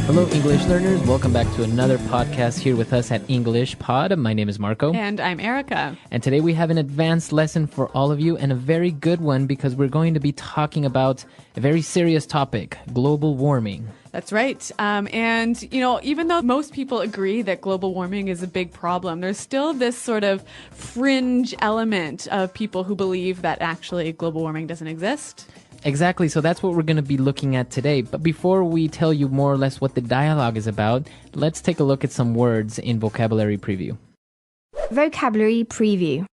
Hello, English learners. Welcome back to another podcast here with us at EnglishPod. My name is Marco. And I'm Erica. And today we have an advanced lesson for all of you and a very good one because we're going to be talking about a very serious topic, global warming. That's right. And, even though most people agree that global warming is a big problem, there's still this sort of fringe element of people who believe that actually global warming doesn't exist. Exactly. So that's what we're going to be looking at today. But before we tell you more or less what the dialogue is about, let's take a look at some words in Vocabulary Preview. Vocabulary Preview.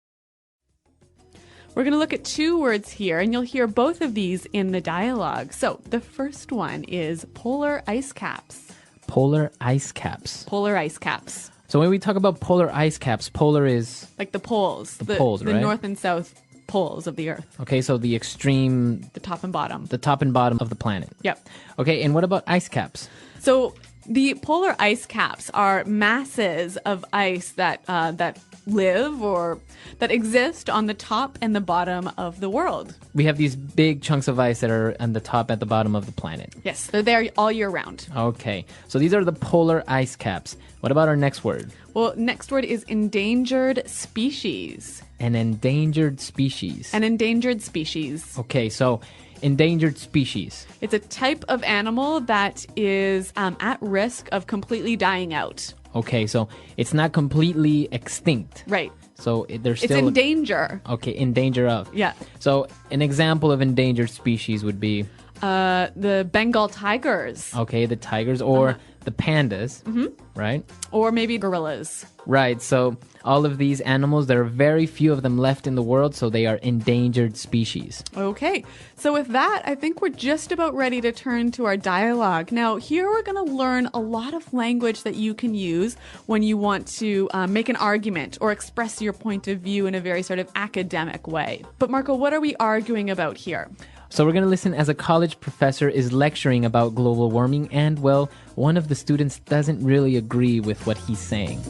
We're going to look at two words here, and you'll hear both of these in the dialogue. So the first one is polar ice caps. Polar ice caps. Polar ice caps. So when we talk about polar ice caps, polar is... Like the poles. The poles, right? The north and south poles of the Earth. Okay, so the extreme... The top and bottom. The top and bottom of the planet. Yep. Okay, and what about ice caps? So the polar ice caps are masses of ice that live or that exist on the top and the bottom of the world. We have these big chunks of ice that are on the top at the bottom of the planet. Yes, they're there all year round. Okay, so these are the polar ice caps. What about our next word? Well, next word is endangered species. An endangered species. An endangered species. Okay, so endangered species. It's a type of animal that is at risk of completely dying out. Okay, so it's not completely extinct. Right. So there's still... It's in danger. Okay, in danger of. Yeah. So an example of endangered species would be... the Bengal tigers. Okay, the tigers or the pandas, right? Or maybe gorillas. Right, so all of these animals, there are very few of them left in the world, so they are endangered species. Okay, so with that, I think we're just about ready to turn to our dialogue. Now, here we're going to learn a lot of language that you can use when you want to make an argument or express your point of view in a very sort of academic way. But Marco, what are we arguing about here? So we're going to listen as a college professor is lecturing about global warming and, well, one of the students doesn't really agree with what he's saying.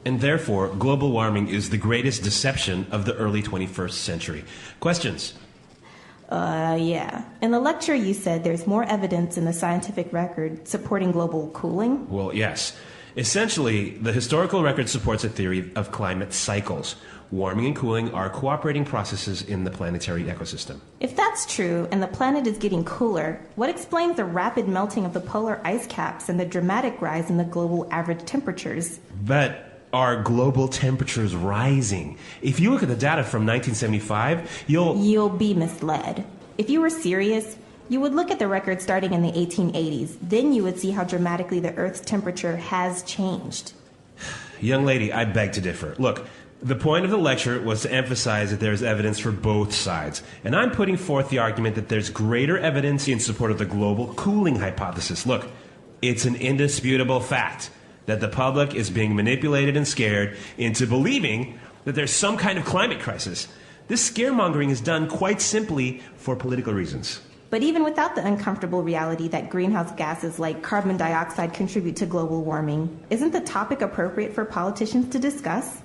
And therefore, global warming is the greatest deception of the early 21st century. Questions? Yeah. In the lecture, you said there's more evidence in the scientific record supporting global cooling? Well, yes. Essentially, the historical record supports a theory of climate cycles. Warming and cooling are cooperating processes in the planetary ecosystem. If that's true, and the planet is getting cooler, what explains the rapid melting of the polar ice caps and the dramatic rise in the global average temperatures? But are global temperatures rising? If you look at the data from 1975, you'll be misled. If you were serious, you would look at the record starting in the 1880s. Then you would see how dramatically the Earth's temperature has changed. Young lady, I beg to differ. Look, the point of the lecture was to emphasize that there is evidence for both sides. And I'm putting forth the argument that there's greater evidence in support of the global cooling hypothesis. Look, it's an indisputable fact that the public is being manipulated and scared into believing that there's some kind of climate crisis. This scaremongering is done quite simply for political reasons. But even without the uncomfortable reality that greenhouse gases like carbon dioxide contribute to global warming, isn't the topic appropriate for politicians to discuss?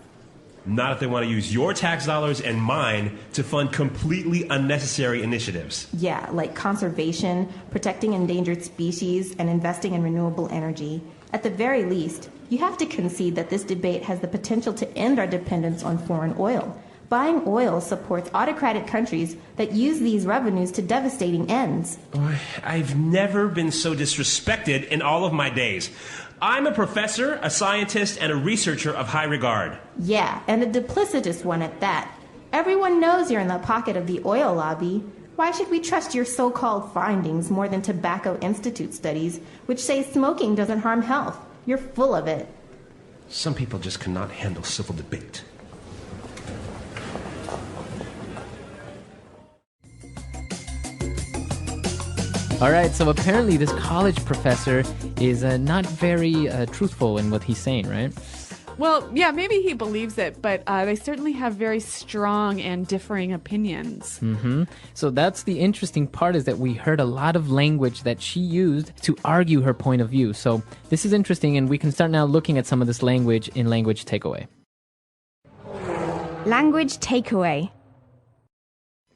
Not if they want to use your tax dollars and mine to fund completely unnecessary initiatives. Yeah, like conservation, protecting endangered species, and investing in renewable energy. At the very least, you have to concede that this debate has the potential to end our dependence on foreign oil. Buying oil supports autocratic countries that use these revenues to devastating ends. I've never been so disrespected in all of my days. I'm a professor, a scientist, and a researcher of high regard. Yeah, and a duplicitous one at that. Everyone knows you're in the pocket of the oil lobby. Why should we trust your so-called findings more than Tobacco Institute studies, which say smoking doesn't harm health? You're full of it. Some people just cannot handle civil debate. All right, so apparently this college professor is not very truthful in what he's saying, right? Well, yeah, maybe he believes it, but they certainly have very strong and differing opinions. So that's the interesting part, is that we heard a lot of language that she used to argue her point of view. So this is interesting, and we can start now looking at some of this language in Language Takeaway. Language takeaway.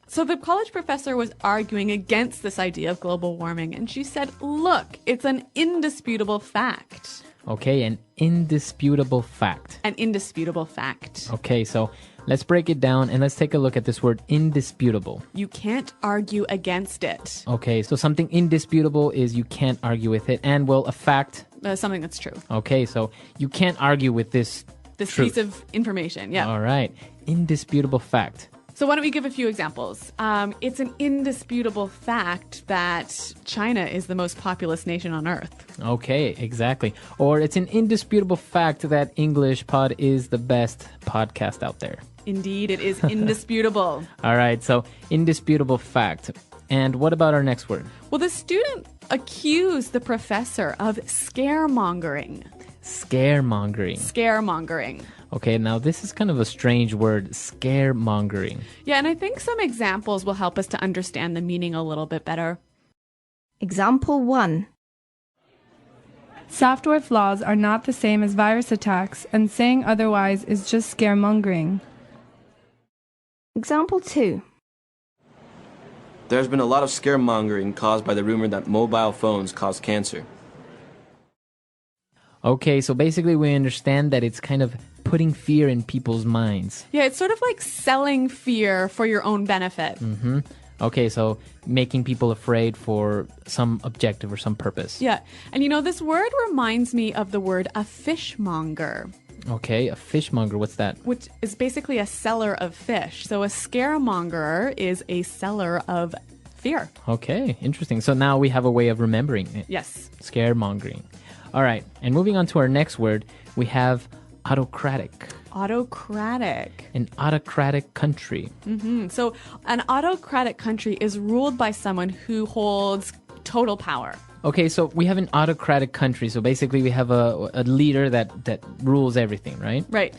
So the college professor was arguing against this idea of global warming, and she said, look, it's an indisputable fact. Okay, an indisputable fact. An indisputable fact. Okay, so let's break it down and let's take a look at this word indisputable. You can't argue against it. Okay, so something indisputable is you can't argue with it. And, well, a fact. Something that's true. Okay, so you can't argue with this truth. Piece of information, yeah. All right, indisputable fact. So why don't we give a few examples? It's an indisputable fact that China is the most populous nation on Earth. Okay, exactly. Or it's an indisputable fact that EnglishPod is the best podcast out there. Indeed, it is indisputable. All right, so indisputable fact. And what about our next word? Well, the student accused the professor of scaremongering. Scaremongering. Scaremongering. Okay, now this is kind of a strange word, scaremongering. Yeah, and I think some examples will help us to understand the meaning a little bit better. Example 1. Software flaws are not the same as virus attacks, and saying otherwise is just scaremongering. Example 2. There's been a lot of scaremongering caused by the rumor that mobile phones cause cancer. Okay, so basically we understand that it's kind of putting fear in people's minds. Yeah, it's sort of like selling fear for your own benefit. Okay, so making people afraid for some objective or some purpose. Yeah, and you know, this word reminds me of the word a fishmonger, Okay, a fishmonger, what's that? which is basically a seller of fish. So a scaremonger is a seller of fear. Okay, interesting. So now we have a way of remembering it. Yes. Scaremongering. All right, and moving on to our next word, we have autocratic. Autocratic. An autocratic country. So an autocratic country is ruled by someone who holds total power. Okay, so we have an autocratic country. So basically we have a leader that rules everything, right? Right.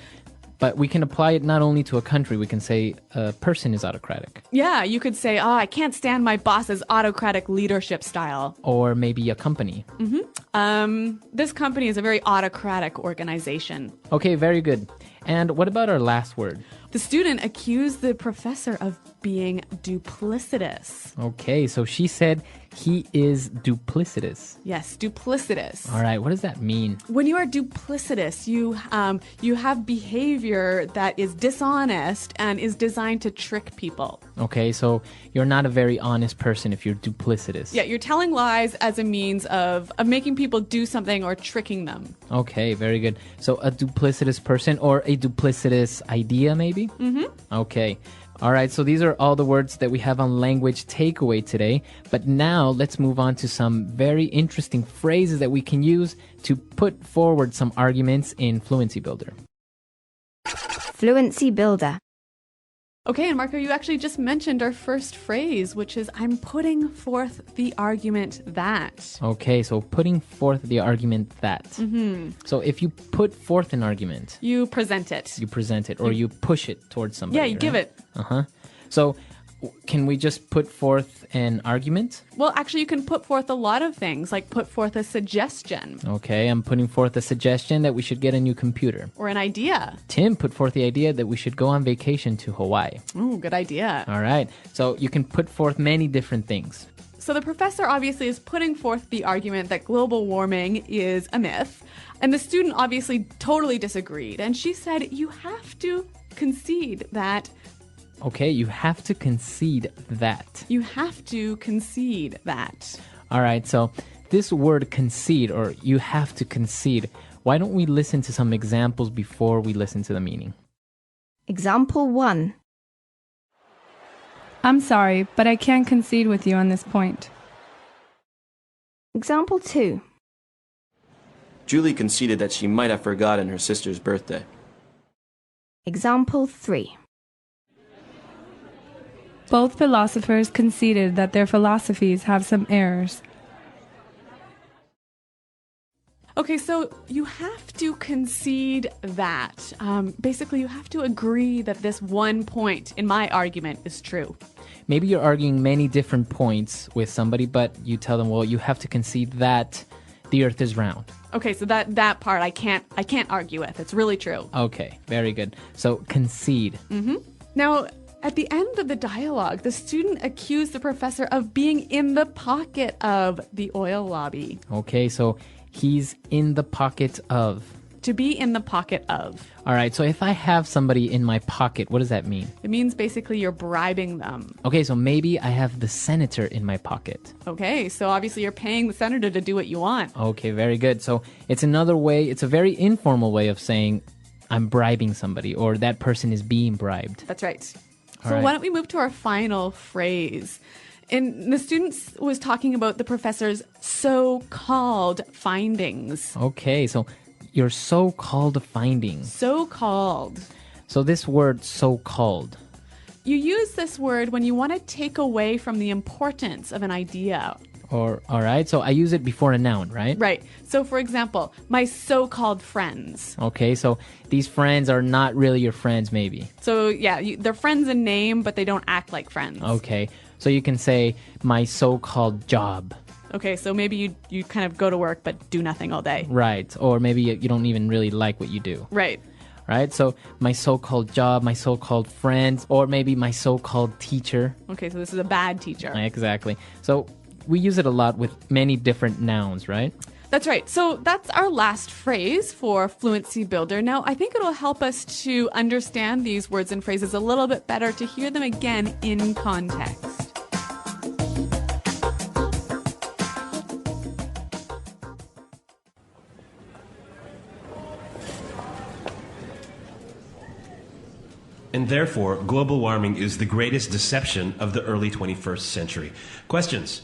But we can apply it not only to a country, we can say a person is autocratic. Yeah, you could say, I can't stand my boss's autocratic leadership style. Or maybe a company. This company is a very autocratic organization. Okay, very good. And what about our last word? The student accused the professor of being duplicitous. Okay, so she said he is duplicitous. Yes, duplicitous. All right, what does that mean? When you are duplicitous, you have behavior that is dishonest and is designed to trick people. Okay, so you're not a very honest person if you're duplicitous. Yeah, you're telling lies as a means of making people do something or tricking them. Okay, very good. So a duplicitous person or a duplicitous idea, maybe? Okay. All right, so these are all the words that we have on language takeaway today. But now let's move on to some very interesting phrases that we can use to put forward some arguments in Fluency Builder. Fluency Builder. Okay, and Marco, you actually just mentioned our first phrase, which is I'm putting forth the argument that. Okay, so putting forth the argument that. So if you put forth an argument, You present it. you present it or you push it towards somebody. Yeah, you give right? it. So can we just put forth an argument? Well, actually, you can put forth a lot of things, like put forth a suggestion Okay, I'm putting forth a suggestion that we should get a new computer. or an idea. Tim put forth the idea that we should go on vacation to Hawaii. Ooh, good idea. All right, so you can put forth many different things. So the professor obviously is putting forth the argument that global warming is a myth. And the student obviously totally disagreed. And she said, you have to concede that. Okay, you have to concede that. You have to concede that. All right, so this word concede, or you have to concede, why don't we listen to some examples before we listen to the meaning? Example 1. I'm sorry, but I can't concede with you on this point. Example 2. Julie conceded that she might have forgotten her sister's birthday. Example 3. Both philosophers conceded that their philosophies have some errors. Okay, so you have to concede that. Basically, you have to agree that this one point in my argument is true. Maybe you're arguing many different points with somebody, but you tell them, well, you have to concede that the earth is round. Okay, so that part I can't argue with. It's really true. Okay, very good. So concede. Now, at the end of the dialogue, the student accused the professor of being in the pocket of the oil lobby. Okay, so he's in the pocket of. To be in the pocket of. All right, so if I have somebody in my pocket, what does that mean? It means basically you're bribing them. Okay, so maybe I have the senator in my pocket. Okay, so obviously you're paying the senator to do what you want. Okay, very good. So it's another way, it's a very informal way of saying I'm bribing somebody or that person is being bribed. That's right. All So right. why don't we move to our final phrase? And the students was talking about the professor's so-called findings. Okay, so your so-called findings. So-called. So this word so-called. You use this word when you want to take away from the importance of an idea. Or all right, so I use it before a noun, right? Right. So for example, my so-called friends. Okay, so these friends are not really your friends maybe. So yeah, they're friends in name, but they don't act like friends. Okay, so you can say my so-called job. Okay, so maybe you kind of go to work but do nothing all day. Right, or maybe you don't even really like what you do. Right. Right, so my so-called job, my so-called friends, or maybe my so-called teacher. Okay, so this is a bad teacher. Exactly. So we use it a lot with many different nouns, right? That's right. So that's our last phrase for Fluency Builder. Now, I think it'll help us to understand these words and phrases a little bit better, to hear them again in context. And therefore, global warming is the greatest deception of the early 21st century. Questions?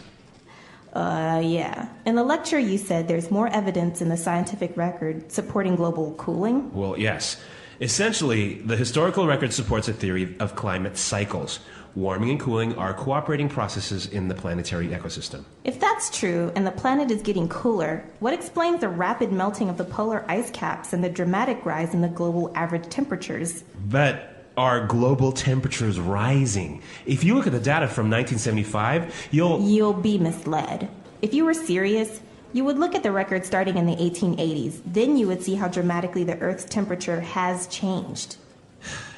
Yeah. In the lecture, you said there's more evidence in the scientific record supporting global cooling. Well, yes. Essentially, the historical record supports a theory of climate cycles. Warming and cooling are cooperating processes in the planetary ecosystem. If that's true, and the planet is getting cooler, what explains the rapid melting of the polar ice caps and the dramatic rise in the global average temperatures? But are global temperatures rising? If you look at the data from 1975, You'll be misled. If you were serious, you would look at the record starting in the 1880s. Then you would see how dramatically the Earth's temperature has changed.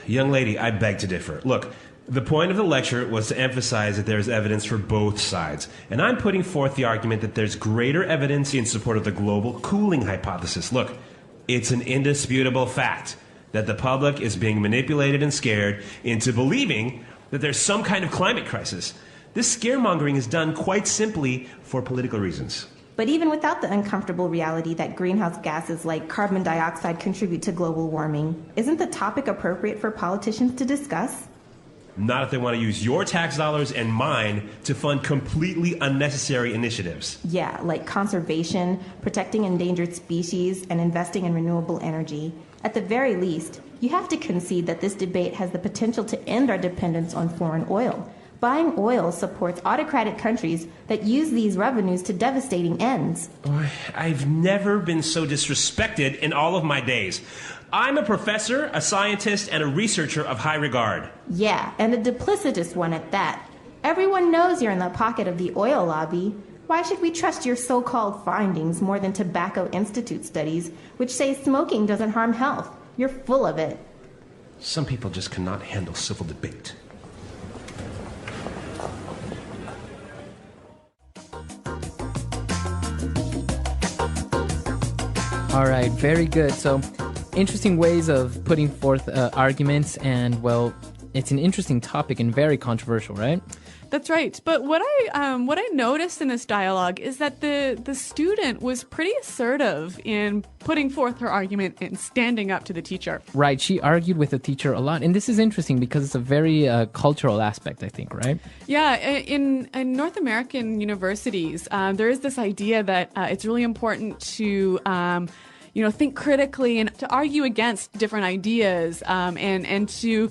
Young lady, I beg to differ. Look, the point of the lecture was to emphasize that there is evidence for both sides. And I'm putting forth the argument that there's greater evidence in support of the global cooling hypothesis. Look, it's an indisputable fact that the public is being manipulated and scared into believing that there's some kind of climate crisis. This scaremongering is done quite simply for political reasons. But even without the uncomfortable reality that greenhouse gases like carbon dioxide contribute to global warming, isn't the topic appropriate for politicians to discuss? Not if they want to use your tax dollars and mine to fund completely unnecessary initiatives. Yeah, like conservation, protecting endangered species, and investing in renewable energy. At the very least, you have to concede that this debate has the potential to end our dependence on foreign oil. Buying oil supports autocratic countries that use these revenues to devastating ends. Boy, I've never been so disrespected in all of my days. I'm a professor, a scientist, and a researcher of high regard. Yeah, and a duplicitous one at that. Everyone knows you're in the pocket of the oil lobby. Why should we trust your so-called findings more than Tobacco Institute studies, which say smoking doesn't harm health? You're full of it. Some people just cannot handle civil debate. All right, very good. So interesting ways of putting forth arguments, and well, it's an interesting topic and very controversial, right? That's right. But what I noticed in this dialogue is that the student was pretty assertive in putting forth her argument and standing up to the teacher. Right. She argued with the teacher a lot. And this is interesting because it's a very cultural aspect, I think, right? Yeah. In North American universities, there is this idea that it's really important to think critically and to argue against different ideas and to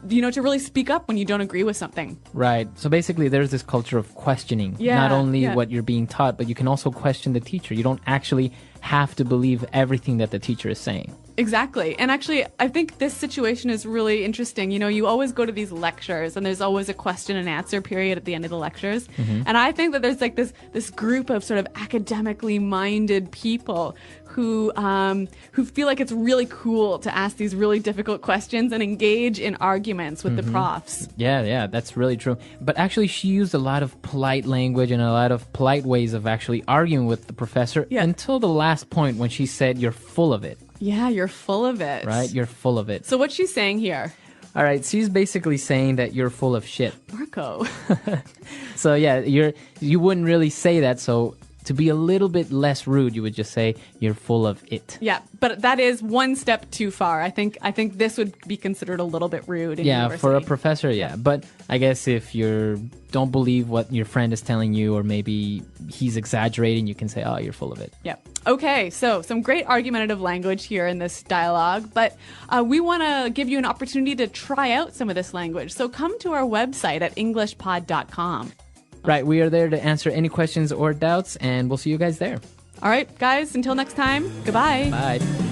to really speak up when you don't agree with something. Right. So basically, there's this culture of questioning. Yeah, Not only yeah. what you're being taught, but you can also question the teacher. You don't actually have to believe everything that the teacher is saying. Exactly. And actually, I think this situation is really interesting. You always go to these lectures and there's always a question and answer period at the end of the lectures. And I think that there's like this group of sort of academically minded people who feel like it's really cool to ask these really difficult questions and engage in arguments with the profs. Yeah, that's really true. But actually, she used a lot of polite language and a lot of polite ways of actually arguing with the professor until the last point when she said, "You're full of it." Yeah, you're full of it. Right? You're full of it. So what's she saying here? All right, she's basically saying that you're full of shit. Marco. So yeah, you wouldn't really say that. So to be a little bit less rude, you would just say you're full of it. Yeah, but that is one step too far. I think this would be considered a little bit rude in university. For a professor, yeah. But I guess if you don't believe what your friend is telling you, or maybe he's exaggerating, you can say, "Oh, you're full of it." Yeah. Okay, so some great argumentative language here in this dialogue, but we want to give you an opportunity to try out some of this language. So come to our website at EnglishPod365.com. Right, we are there to answer any questions or doubts, and we'll see you guys there. All right, guys, until next time, goodbye. Bye.